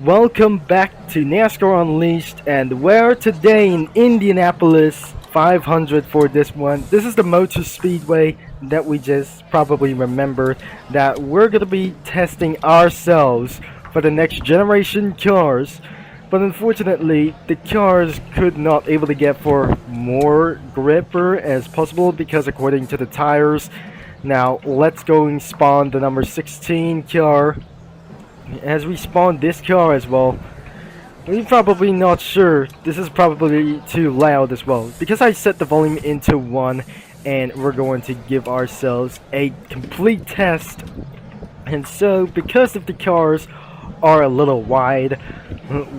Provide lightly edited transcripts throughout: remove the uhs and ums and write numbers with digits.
Welcome back to NASCAR Unleashed, and we're today in Indianapolis 500 for this one. This is the Motor Speedway that we just probably remembered that we're going to be testing ourselves for the next generation cars. But unfortunately, the cars could not able to get for more gripper as possible because according to the tires. Now, let's go and spawn the number 16 car. As we spawn this car as well, we're probably not sure. This is probably too loud as well. Because I set the volume into 1 and we're going to give ourselves a complete test. And so, because of the cars are a little wide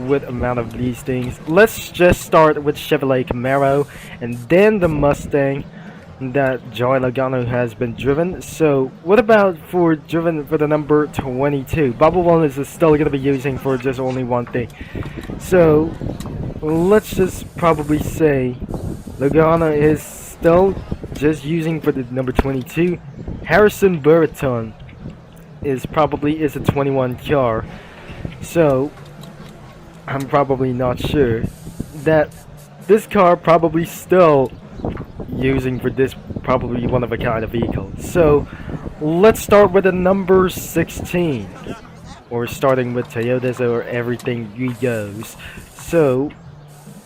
with amount of these things, let's just start with Chevrolet Camaro and then the Mustang that Joey Logano has been driven. So what about for driven for the number 22? Bubble Wellness is still going to be using for just only one thing. So let's just probably say Logano is still just using for the number 22. Harrison Burton is a 21 car. So I'm probably not sure that this car probably still using for this probably one of a kind of vehicle. So let's start with the number 16, or starting with Toyotas or everything goes. So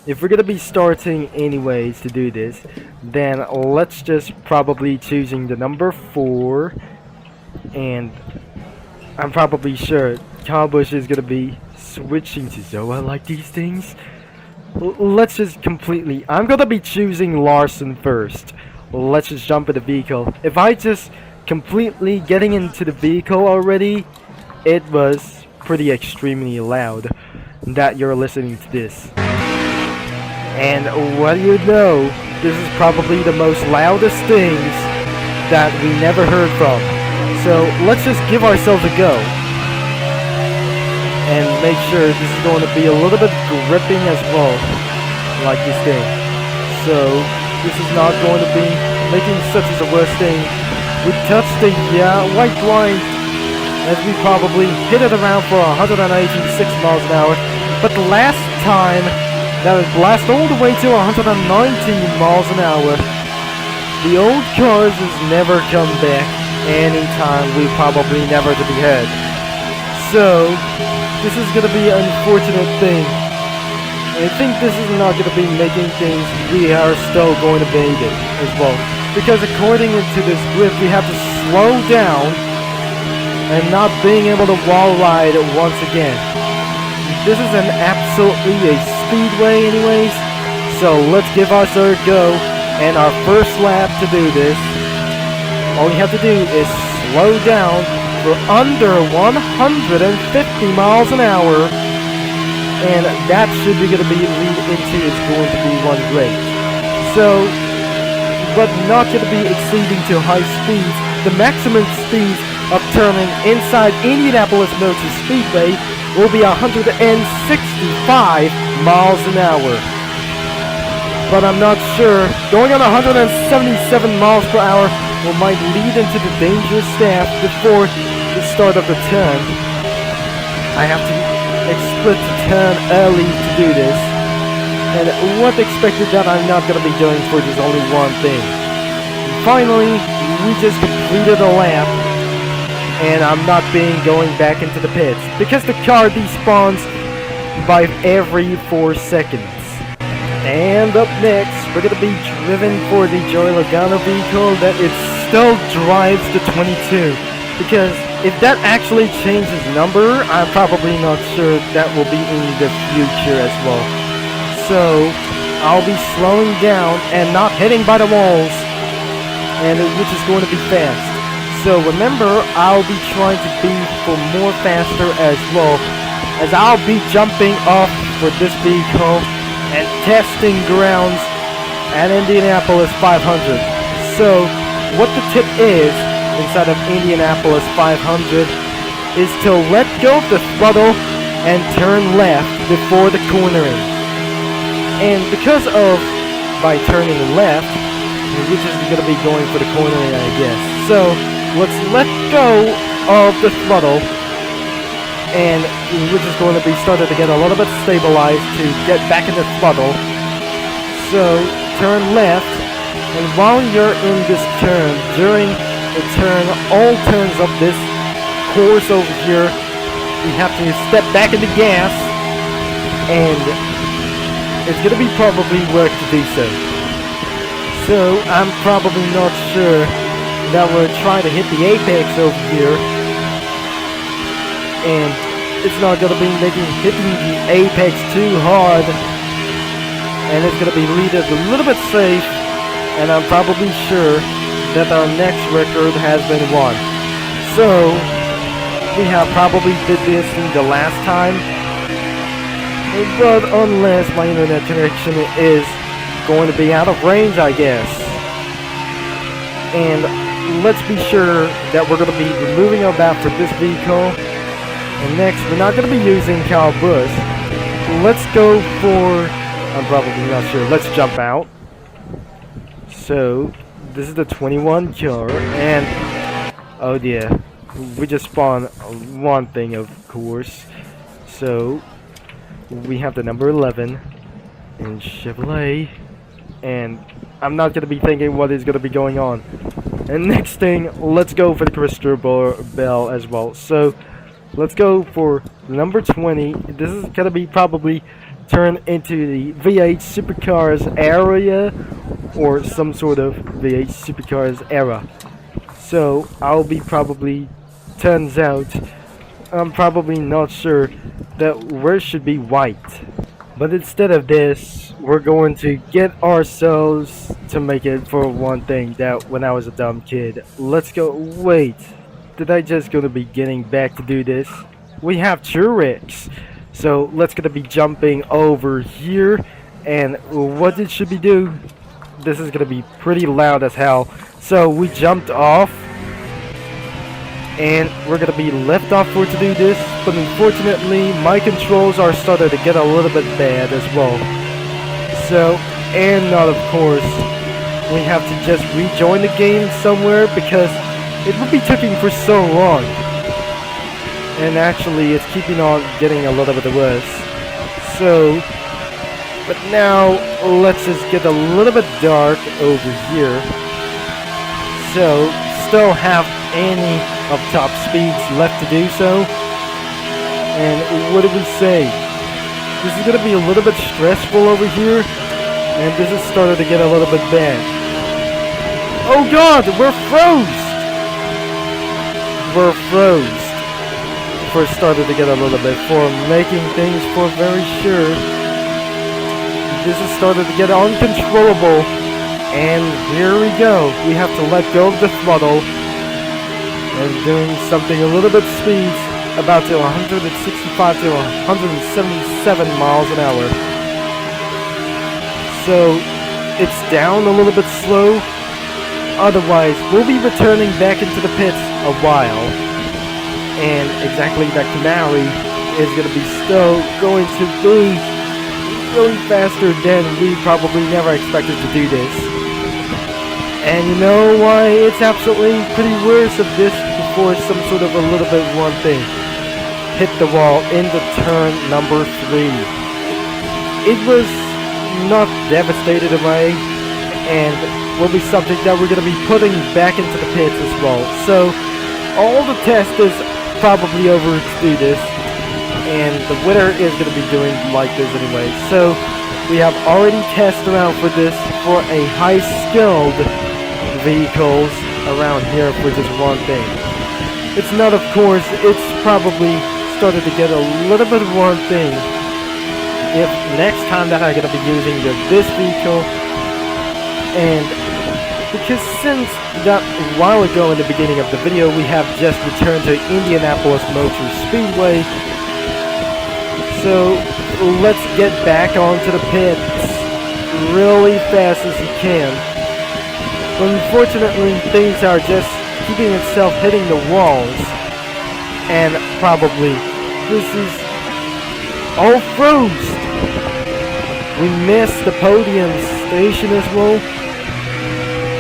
if we're gonna be starting anyways to do this, then let's just probably choosing the number 4, and I'm probably sure Kyle Busch is gonna be switching to Zoa. I like these things. Let's just completely, I'm gonna be choosing Larson first. Let's just jump in the vehicle. If I just completely getting into the vehicle already, it was pretty extremely loud that you're listening to this. And what do you know, this is probably the most loudest things that we never heard from. So let's just give ourselves a go and make sure this is going to be a little bit gripping as well, like this thing. So this is not going to be making such as the worst thing. We touched the white line as we probably hit it around for 186 miles an hour, but the last time that would blast all the way to 119 miles an hour. The old cars has never come back anytime. We probably never to be heard. So this is gonna be an unfortunate thing. I think this is not gonna be making things we are still going to make it as well. Because according to this grip, we have to slow down and not being able to wall ride once again. This is an absolutely a speedway anyways. So let's give us a go. And our first lap to do this, all we have to do is slow down for under 150 miles an hour, and that should be going to be lead into is going to be one great. So, but not going to be exceeding to high speeds. The maximum speed of turning inside Indianapolis Motor Speedway will be 165 miles an hour. But I'm not sure. Going on 177 miles per hour might lead into the dangerous staff before the start of the turn. I have to split the turn early to do this. And what expected that I'm not going to be doing for just only one thing. And finally, we just completed a lap. And I'm not going back into the pits. Because the car despawns by every 4 seconds. And up next, we're going to be driven for the Joey Logano vehicle that it still drives the 22. Because if that actually changes number, I'm probably not sure that will be in the future as well. So, I'll be slowing down and not hitting by the walls, and which is going to be fast. So remember, I'll be trying to be for more faster as well, as I'll be jumping off for this vehicle and testing grounds at Indianapolis 500. So what the tip is inside of Indianapolis 500 is to let go of the throttle and turn left before the cornering. And because of by turning left, which is going to be going for the cornering, I guess. So let's let go of the throttle and we're just going to be starting to get a little bit stabilized to get back in the throttle. So turn left, and while you're in this turn, during the turn, all turns of this course over here, you have to step back in the gas, and it's gonna be probably work to do so. So I'm probably not sure that we're trying to hit the apex over here, and it's not gonna be hitting the apex too hard, and it's gonna be leading a little bit safe, and I'm probably sure that our next record has been won. So we have probably did this in the last time, but unless my internet connection is going to be out of range, I guess. And let's be sure that we're going to be removing our map for this vehicle. And next, we're not going to be using Cal Bus. Let's go for, I'm probably not sure, let's jump out. So this is the 21 car, and oh yeah, we just spawned one thing, of course. So we have the number 11 in Chevrolet, and I'm not gonna be thinking what is gonna be going on. And next thing, let's go for the crystal bell as well. So let's go for number 20. This is gonna be probably turned into the V8 supercars area, or some sort of V8 supercars era. So I'll be probably, turns out, I'm probably not sure that where should be white. But instead of this, we're going to get ourselves to make it for one thing that when I was a dumb kid. Let's go, wait, did I just gonna be getting back to do this? We have Truex. So let's gonna be jumping over here, and what it should be do, this is gonna be pretty loud as hell. So we jumped off, and we're gonna be left off for to do this, but unfortunately my controls are starting to get a little bit bad as well. So, and not of course, we have to just rejoin the game somewhere because it would be taking for so long. And actually it's keeping on getting a little bit worse. So, but now let's just get a little bit dark over here. So, still have any of top speeds left to do so. And what do we say? This is gonna be a little bit stressful over here, and this is starting to get a little bit bad. Oh god, we're froze! We're froze. For starting to get a little bit, for making things for very sure. This is starting to get uncontrollable, and here we go. We have to let go of the throttle and doing something a little bit speeds about to 165 to 177 miles an hour. So it's down a little bit slow. Otherwise, we'll be returning back into the pits a while. And exactly that Camry is going to be still going to be really faster than we probably never expected to do this. And you know why it's absolutely pretty worse of this before some sort of a little bit one thing. Hit the wall in the turn number 3. It was not devastated away, and will be something that we're going to be putting back into the pits as well. So all the test is probably over to do this, and the winner is going to be doing like this anyway. So we have already tested around for this for a high skilled vehicles around here for just one thing. It's not, of course, it's probably started to get a little bit of one thing if next time that I'm going to be using this vehicle. And because since that while ago in the beginning of the video we have just returned to Indianapolis Motor Speedway, so let's get back onto the pits really fast as you can. But unfortunately things are just keeping itself hitting the walls, and probably this is all froze. We missed the podium station as well,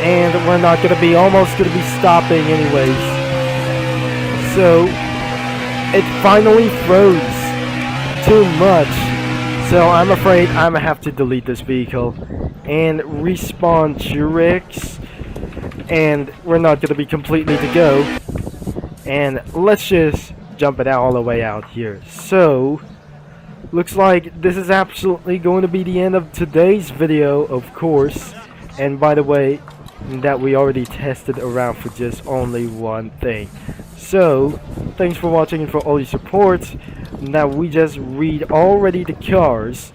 and we're not going to be almost going to be stopping anyways. So it finally froze too much. So I'm afraid I'm gonna have to delete this vehicle and respawn T-Rex, and we're not gonna be completely to go. And let's just jump it out all the way out here. So looks like this is absolutely going to be the end of today's video, of course. And by the way, that we already tested around for just only one thing. So thanks for watching and for all your support. Now we just read already the cars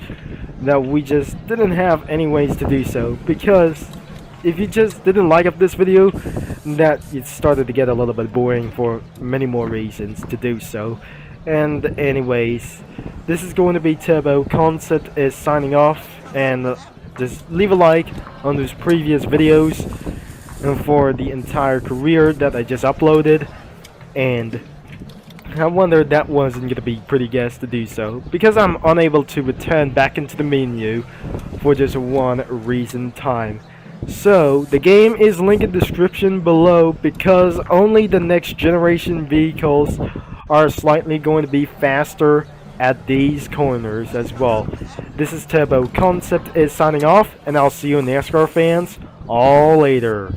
that we just didn't have any ways to do so, because if you just didn't like up this video, that it started to get a little bit boring for many more reasons to do so. And anyways, this is going to be Turbo Concept is signing off, and just leave a like on those previous videos and for the entire career that I just uploaded. And I wondered that wasn't going to be pretty guess to do so, because I'm unable to return back into the menu for just one reason time. So the game is linked in the description below, because only the next generation vehicles are slightly going to be faster at these corners as well. This is Turbo Concept is signing off, and I'll see you NASCAR fans all later.